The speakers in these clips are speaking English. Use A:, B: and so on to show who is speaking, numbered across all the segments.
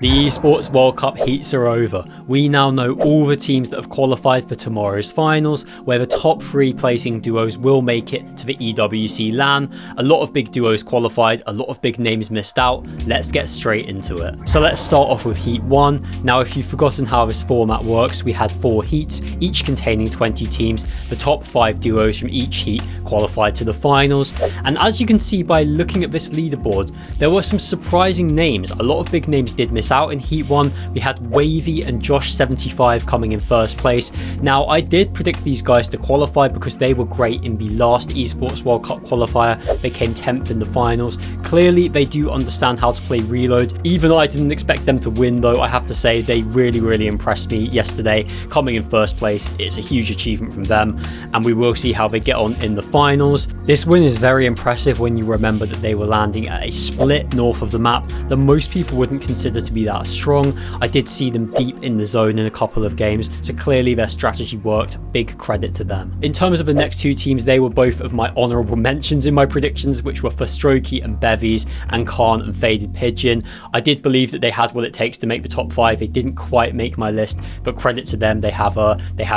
A: The Esports World Cup Heats are over. We now know all the teams that have qualified for tomorrow's finals, where the top 3 placing duos will make it to the EWC LAN. A lot of big duos qualified, a lot of big names missed out. Let's get straight into it. So let's start off with Heat 1. Now, if you've forgotten how this format works, we had 4 heats, each containing 20 teams. The top 5 duos from each heat qualified to the finals. And as you can see by looking at this leaderboard, there were some surprising names. A lot of big names did miss out in Heat 1. We had Wavy and Josh75 coming in first place. Now, I did predict these guys to qualify because they were great in the last Esports World Cup qualifier. They came 10th in the finals. Clearly, they do understand how to play reload. Even though I didn't expect them to win, though, I have to say they really impressed me yesterday. Coming in first place, it's a huge achievement from them, and we will see how they get on in the finals. This win is very impressive when you remember that they were landing at a split north of the map that most people wouldn't consider to be that strong. I did see them deep in the zone in a couple of games, so clearly their strategy worked. Big credit to them. In terms of the next 2 teams, they were both of my honourable mentions in my predictions, which were for Shxrk and Bevies and Khan and Faded Pigeon. I did believe that they had what it takes to make the top 5. They didn't quite make my list, but credit to them, they have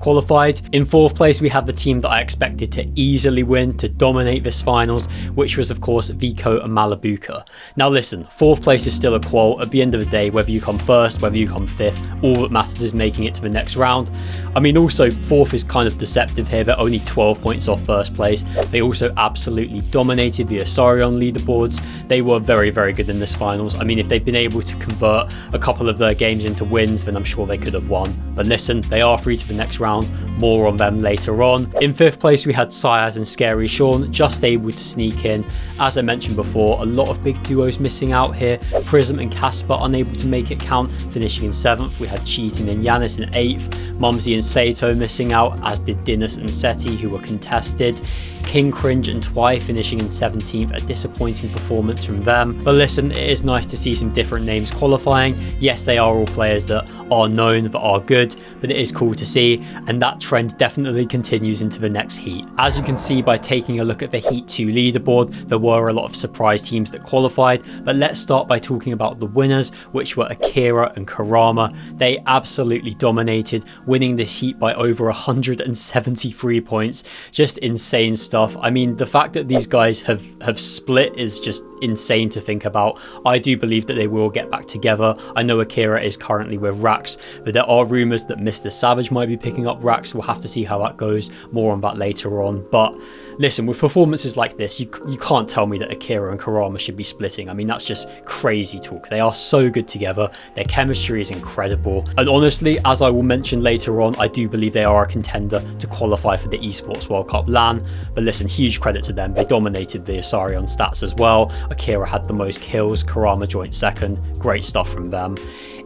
A: qualified. In 4th place, we had the team that I expected to easily win, to dominate this finals, which was of course Vico and Malabuka. Now listen, 4th place is still a qual. At the end of the day, whether you come 1st, whether you come 5th, all that matters is making it to the next round. I mean, also 4th is kind of deceptive here. They're only 12 points off 1st place. They also absolutely dominated the Osarion leaderboards. They were very good in this finals. I mean, if they'd been able to convert a couple of their games into wins, then I'm sure they could have won. But listen, they are through to the next round. More on them later on. In 5th place, we had Syaz and Scary Sean, just able to sneak in. As I mentioned before, a lot of big duos missing out here. Prism and Casper unable to make it count, finishing in 7th. We had Cheating and Yanis in 8th. Mumsy and Sato missing out, as did Dinas and Seti, who were contested. King Cringe and Twy finishing in 17th, a disappointing performance from them. But listen, it is nice to see some different names qualifying. Yes, they are all players that are known, that are good, but it is cool to see, and that trend definitely continues into the next heat. As you can see by taking a look at the Heat 2 leaderboard, there were a lot of surprise teams that qualified, but let's start by talking about the winners, which were Akira and Karama. They absolutely dominated, winning this heat by over 173 points. Just insane stuff. I mean, the fact that these guys have split is just insane to think about. I do believe that they will get back together. I know Akira is currently with Rax, but there are rumours that Mr. Savage might be picking up Rax. We'll have to see how that goes. More on that later on. But listen, with performances like this, you can't tell me that Akira and Karama should be splitting. I mean, that's just crazy talk. They are so good together. Their chemistry is incredible. And honestly, as I will mention later on, I do believe they are a contender to qualify for the Esports World Cup LAN. But listen, huge credit to them. They dominated the Osarion stats as well. Akira had the most kills, Karama joined 2nd. Great stuff from them.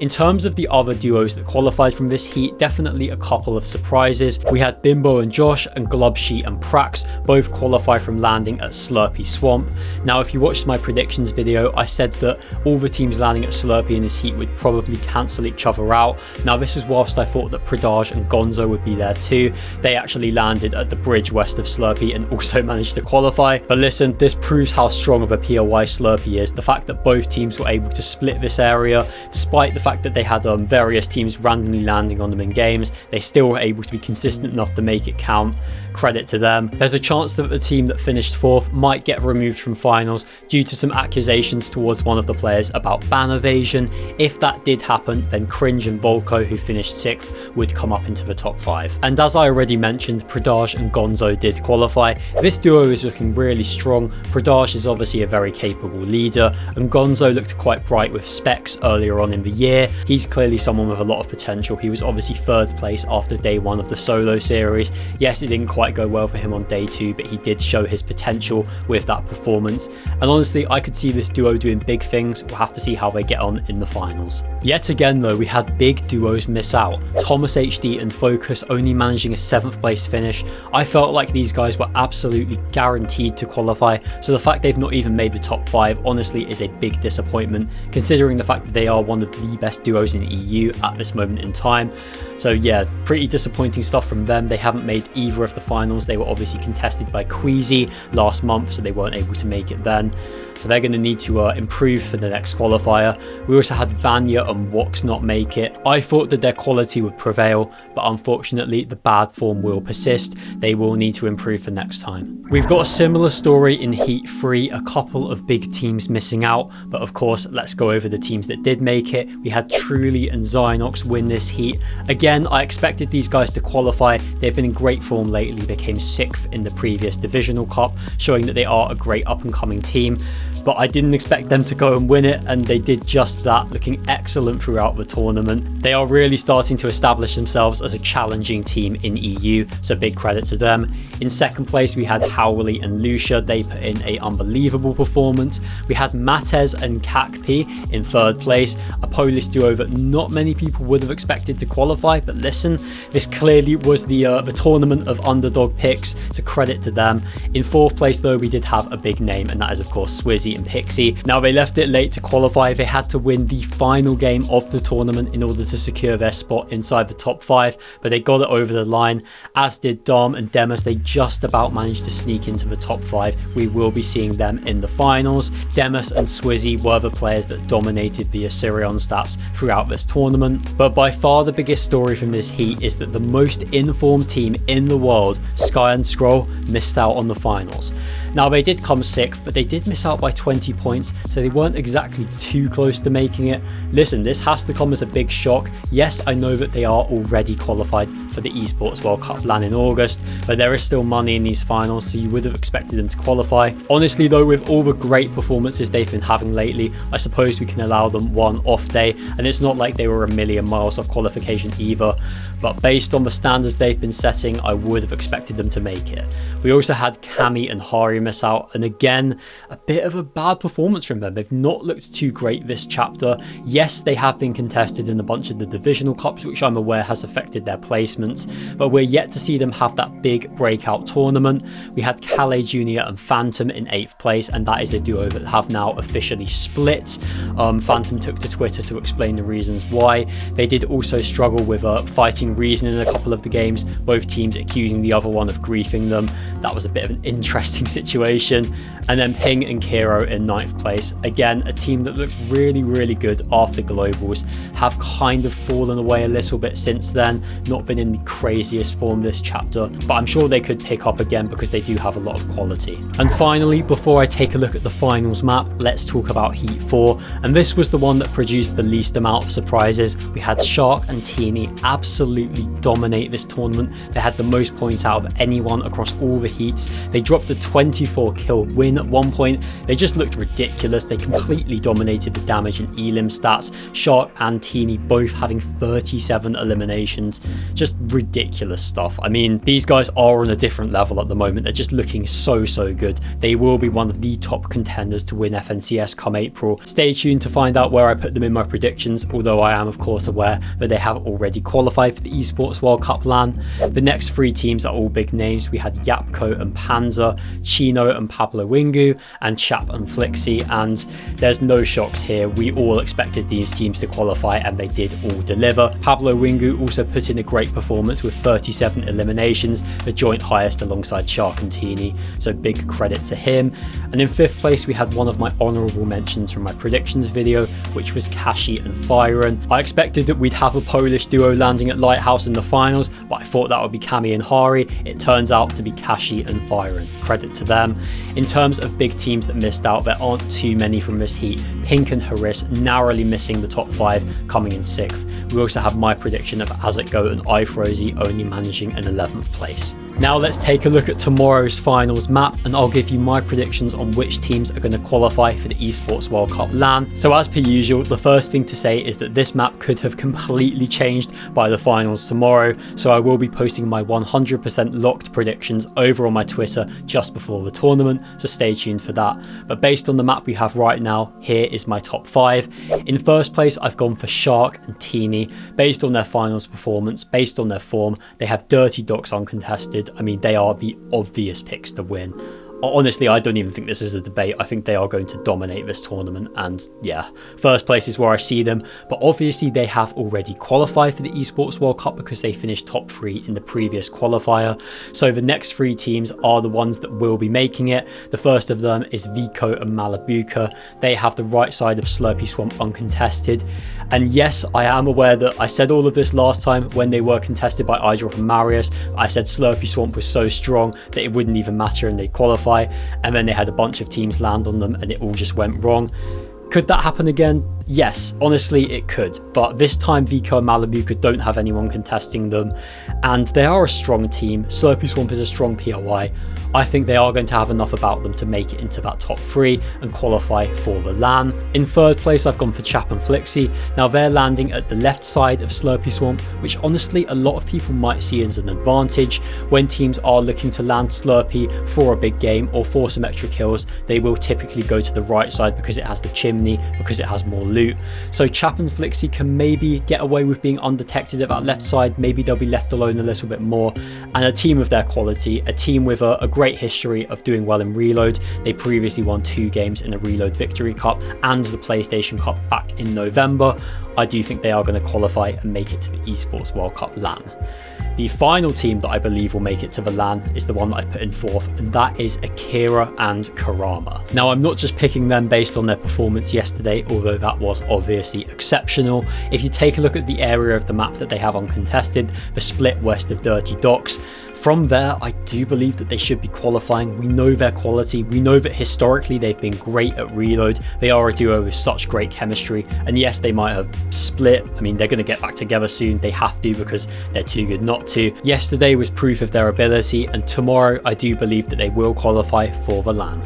A: In terms of the other duos that qualified from this heat, definitely a couple of surprises. We had Bimbo and Josh and Glubsheet and Prax both qualify from landing at Slurpee Swamp. Now, if you watched my predictions video, I said that all the teams landing at Slurpee in this heat would probably cancel each other out. Now, this is whilst I thought that Pradaj and Gonzo would be there too. They actually landed at the bridge west of Slurpee and also managed to qualify. But listen, this proves how strong of a POI Slurpee is. The fact that both teams were able to split this area, despite the fact that they had various teams randomly landing on them in games, they still were able to be consistent enough to make it count. Credit to them. There's a chance that the team that finished 4th might get removed from finals due to some accusations towards one of the players about ban evasion. If that did happen, then Cringe and Volko, who finished 6th, would come up into the top 5. And as I already mentioned, Pradaj and Gonzo did qualify. This duo is looking really strong. Pradaj is obviously a very capable leader, and Gonzo looked quite bright with specs earlier on in the year. He's clearly someone with a lot of potential. He was obviously 3rd place after day 1 of the solo series. Yes, it didn't quite go well for him on day 2, but he did show his potential with that performance. And honestly, I could see this duo doing big things. We'll have to see how they get on in the finals. Yet again though, we had big duos miss out. Thomas HD and Focus only managing a 7th place finish. I felt like these guys were absolutely guaranteed to qualify, so the fact they've not even made the top 5 honestly is a big disappointment, considering the fact that they are one of the best duos in EU at this moment in time. So yeah, pretty disappointing stuff from them. They haven't made either of the finals. They were obviously contested by Queasy last month, so they weren't able to make it then. So they're going to need to improve for the next qualifier. We also had Vanya and Wox not make it. I thought that their quality would prevail, but unfortunately the bad form will persist. They will need to improve for next time. We've got a similar story in Heat 3, a couple of big teams missing out, but of course let's go over the teams that did make it. We had T3eny and Zynox win this heat. Again, I expected these guys to qualify. They've been in great form lately. They came 6th in the previous Divisional Cup, showing that they are a great up-and-coming team. But I didn't expect them to go and win it, and they did just that, looking excellent throughout the tournament. They are really starting to establish themselves as a challenging team in EU, so big credit to them. In second place, we had Howley and Lucia. They put in an unbelievable performance. We had Matez and Kakpi in third place, a Polish duo that not many people would have expected to qualify, but listen, this clearly was the tournament of underdog picks, so credit to them. In fourth place though, we did have a big name, and that is of course Swizzy and Pixie. Now they left it late to qualify. They had to win the final game of the tournament in order to secure their spot inside the top 5, but they got it over the line, as did Dom and Demus. They just about managed to sneak into the top 5. We will be seeing them in the finals. Demus and Swizzy were the players that dominated the Assyrian stats throughout this tournament, but by far the biggest story from this heat is that the most informed team in the world, Sky and Scroll, missed out on the finals. Now they did come 6th, but they did miss out by 20 points, so they weren't exactly too close to making it. Listen, this has to come as a big shock. Yes, I know that they are already qualified for the Esports World Cup LAN in August, but there is still money in these finals, so you would have expected them to qualify. Honestly though, with all the great performances they've been having lately, I suppose we can allow them one off day, and it's not like they were a million miles off qualification either, but based on the standards they've been setting, I would have expected them to make it. We also had Cammy and Hari miss out, and again, a bit of a bad performance from them. They've not looked too great this chapter. Yes, they have been contested in a bunch of the divisional cups, which I'm aware has affected their placements, but we're yet to see them have that big breakout tournament. We had Calais Jr. and Phantom in 8th place, and that is a duo that have now officially split. Phantom took to Twitter to explain the reasons why. They did also struggle with fighting Reason in a couple of the games, both teams accusing the other one of griefing them. That was a bit of an interesting situation. And then Ping and Kiro in 9th place. Again, a team that looks really, really good after Globals, have kind of fallen away a little bit since then, not been in the craziest form this chapter, but I'm sure they could pick up again because they do have a lot of quality. And finally, before I take a look at the finals map, let's talk about Heat 4, and this was the one that produced the least amount of surprises. We had Shxrk and T3eny absolutely dominate this tournament. They had the most points out of anyone across all the heats. They dropped a 24 kill win at one point. They just looked ridiculous. They completely dominated the damage and elim stats. Shxrk and T3eny both having 37 eliminations. Just ridiculous stuff. I mean, these guys are on a different level at the moment. They're just looking so good. They will be one of the top contenders to win FNCS come April. Stay tuned to find out where I put them in my predictions, although I am of course aware that they have already qualified for the Esports World Cup LAN. The next 3 teams are all big names. We had Yapko and Panzer, Chino and Pablo Wingu, and Chap and Flixie, and there's no shocks here. We all expected these teams to qualify, and they did all deliver. Pablo Wingu also put in a great performance with 37 eliminations, the joint highest alongside Shxrk and T3eny, so big credit to him. And in 5th place we had one of my honourable mentions from my predictions video, which was Kashi and Fyron. I expected that we'd have a Polish duo landing at Lighthouse in the finals, but I thought that would be Cammy and Hari. It turns out to be Kashi and Fyron. Credit to them. In terms of big teams that missed out, there aren't too many from this heat. Pink and Haris narrowly missing the top 5, coming in 6th. We also have my prediction of Azitgo and iFrozy only managing an 11th place. Now let's take a look at tomorrow's finals map, and I'll give you my predictions on which teams are going to qualify for the Esports World Cup LAN. So as per usual, the first thing to say is that this map could have completely changed by the finals tomorrow, so I will be posting my 100% locked predictions over on my Twitter just before the tournament, so stay tuned for that. But based on the map we have right now, here is my top 5. In first place, I've gone for Shxrk and T3eny. Based on their finals performance, based on their form, they have Dirty Docs uncontested. I mean, they are the obvious picks to win. Honestly, I don't even think this is a debate. I think they are going to dominate this tournament, and yeah, first place is where I see them. But obviously they have already qualified for the Esports World Cup because they finished top 3 in the previous qualifier. So the next 3 teams are the ones that will be making it. The first of them is Vico and Malabuka. They have the right side of Slurpy Swamp uncontested. And yes, I am aware that I said all of this last time when they were contested by iDrop and Marius. I said Slurpy Swamp was so strong that it wouldn't even matter and they'd qualify. And then they had a bunch of teams land on them and it all just went wrong. Could that happen again? Yes, honestly it could, but this time Vico and Malabuka don't have anyone contesting them, and they are a strong team. Slurpy Swamp is a strong POI. I think they are going to have enough about them to make it into that top 3 and qualify for the LAN. In third place I've gone for Chap and Flixie. Now they're landing at the left side of Slurpy Swamp, which honestly a lot of people might see as an advantage. When teams are looking to land Slurpy for a big game or for some extra kills, they will typically go to the right side because it has the chimney, because it has more loot. So Chap and Flixie can maybe get away with being undetected at that left side. Maybe they'll be left alone a little bit more. And a team of their quality, a team with a great history of doing well in Reload. They previously won 2 games in the Reload Victory Cup and the PlayStation Cup back in November. I do think they are going to qualify and make it to the Esports World Cup LAN. The final team that I believe will make it to the LAN is the one that I've put in fourth, and that is Akira and Karama. Now, I'm not just picking them based on their performance yesterday, although that was obviously exceptional. If you take a look at the area of the map that they have uncontested, the split west of Dirty Docks, from there, I do believe that they should be qualifying. We know their quality. We know that historically they've been great at Reload. They are a duo with such great chemistry. And yes, they might have split. I mean, they're going to get back together soon. They have to because they're too good not to. Yesterday was proof of their ability. And tomorrow, I do believe that they will qualify for the LAN.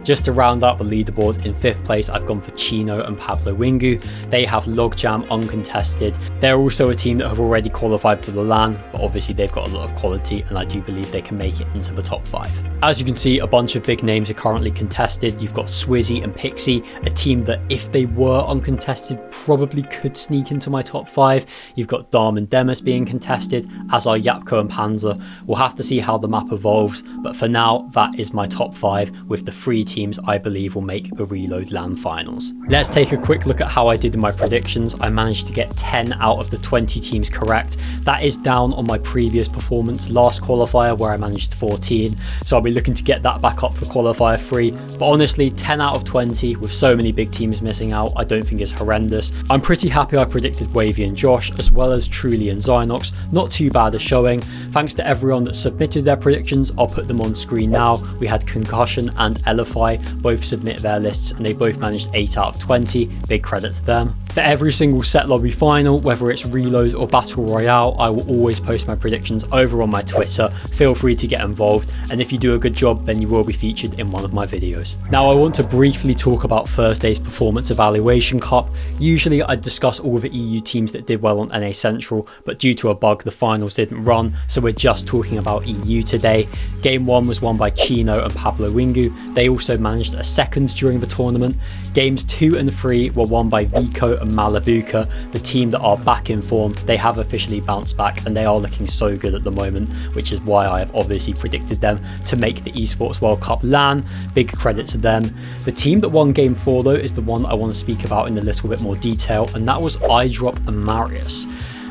A: Just to round out the leaderboard, in 5th place I've gone for Chino and Pablo Wingu. They have Logjam uncontested. They're also a team that have already qualified for the LAN, but obviously they've got a lot of quality and I do believe they can make it into the top 5. As you can see, a bunch of big names are currently contested. You've got Swizzy and Pixie, a team that if they were uncontested probably could sneak into my top 5. You've got Darm and Demus being contested, as are Yapko and Panzer. We'll have to see how the map evolves, but for now that is my top 5 with the 3 teams I believe will make the Reload LAN finals. Let's take a quick look at how I did in my predictions. I managed to get 10 out of the 20 teams correct. That is down on my previous performance last qualifier where I managed 14, so I'll be looking to get that back up for qualifier 3. But honestly, 10 out of 20 with so many big teams missing out, I don't think is horrendous. I'm pretty happy I predicted Wavy and Josh as well as Truly and Zynox. Not too bad a showing. Thanks to everyone that submitted their predictions. I'll put them on screen now. We had Concussion and Elify both submit their lists and they both managed 8 out of 20. Big credit to them. For every single set lobby final, whether it's Reload or Battle Royale, I will always post my predictions over on my Twitter. Feel free to get involved, and if you do a good job then you will be featured in one of my videos. Now I want to briefly talk about Thursday's Performance Evaluation Cup. Usually I discuss all the EU teams that did well on NA Central, but due to a bug the finals didn't run, so we're just talking about EU today. Game 1 was won by Chino and Pablo Wingu. They also managed a second during the tournament. Games 2 and 3 were won by Vico and Malabuka, the team that are back in form. They have officially bounced back and they are looking so good at the moment, which is why I have obviously predicted them to make the Esports World Cup LAN. Big credit to them. The team that won game 4 though is the one that I want to speak about in a little bit more detail, and that was iDrop and Marius.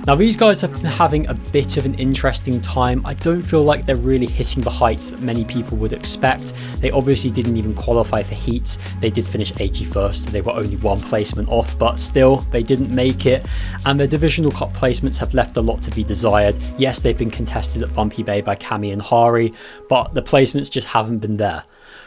A: Now these guys have been having a bit of an interesting time. I don't feel like they're really hitting the heights that many people would expect. They obviously didn't even qualify for Heats. They did finish 81st, so they were only 1 placement off, but still, they didn't make it. And their Divisional Cup placements have left a lot to be desired. Yes, they've been contested at Bumpy Bay by Cami and Hari, but the placements just haven't been there.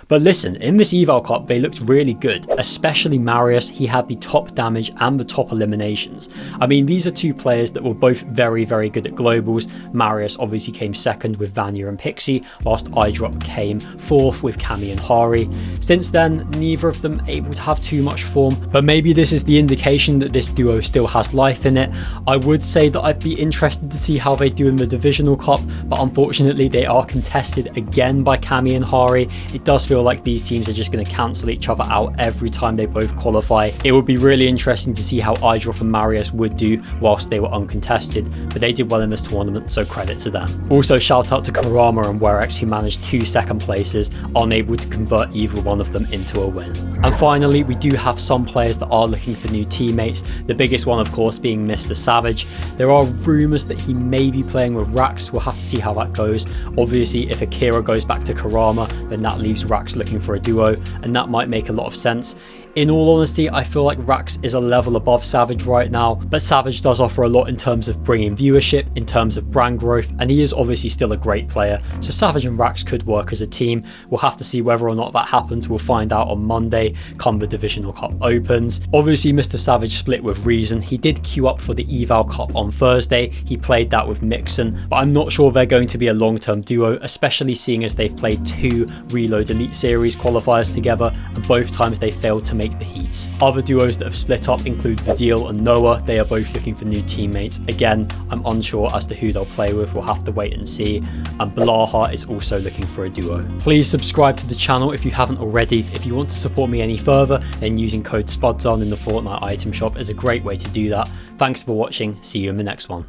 A: But listen, in this Eval Cup, they looked really good, especially Marius. He had the top damage and the top eliminations. I mean, these are 2 players that were both very, very good at globals. Marius obviously came second with Vanya and Pixie, whilst iDrop came 4th with Cami and Hari. Since then, neither of them able to have too much form, but maybe this is the indication that this duo still has life in it. I would say that I'd be interested to see how they do in the Divisional Cup, but unfortunately they are contested again by Cami and Hari. It does feel feel like these teams are just going to cancel each other out every time they both qualify. It would be really interesting to see how iDrop and Marius would do whilst they were uncontested, but they did well in this tournament, so credit to them. Also, shout out to Karama and Werex, who managed 2 second places, unable to convert either one of them into a win. And finally, we do have some players that are looking for new teammates, the biggest one of course being Mr. Savage. There are rumours that he may be playing with Rax. We'll have to see how that goes. Obviously, if Akira goes back to Karama, then that leaves Rax looking for a duo, and that might make a lot of sense. In all honesty, I feel like Rax is a level above Savage right now, but Savage does offer a lot in terms of bringing viewership, in terms of brand growth, and he is obviously still a great player, so Savage and Rax could work as a team. We'll have to see whether or not that happens. We'll find out on Monday, come the Divisional Cup opens. Obviously, Mr. Savage split with Reason. He did queue up for the Eval Cup on Thursday. He played that with Mixon, but I'm not sure they're going to be a long-term duo, especially seeing as they've played 2 Reload Elite Series qualifiers together, and both times they failed to make the heats. Other duos that have split up include Vidil and Noah. They are both looking for new teammates. Again, I'm unsure as to who they'll play with. We'll have to wait and see. And Blaha is also looking for a duo. Please subscribe to the channel if you haven't already. If you want to support me any further, then using code SPUDZON in the Fortnite item shop is a great way to do that. Thanks for watching. See you in the next one.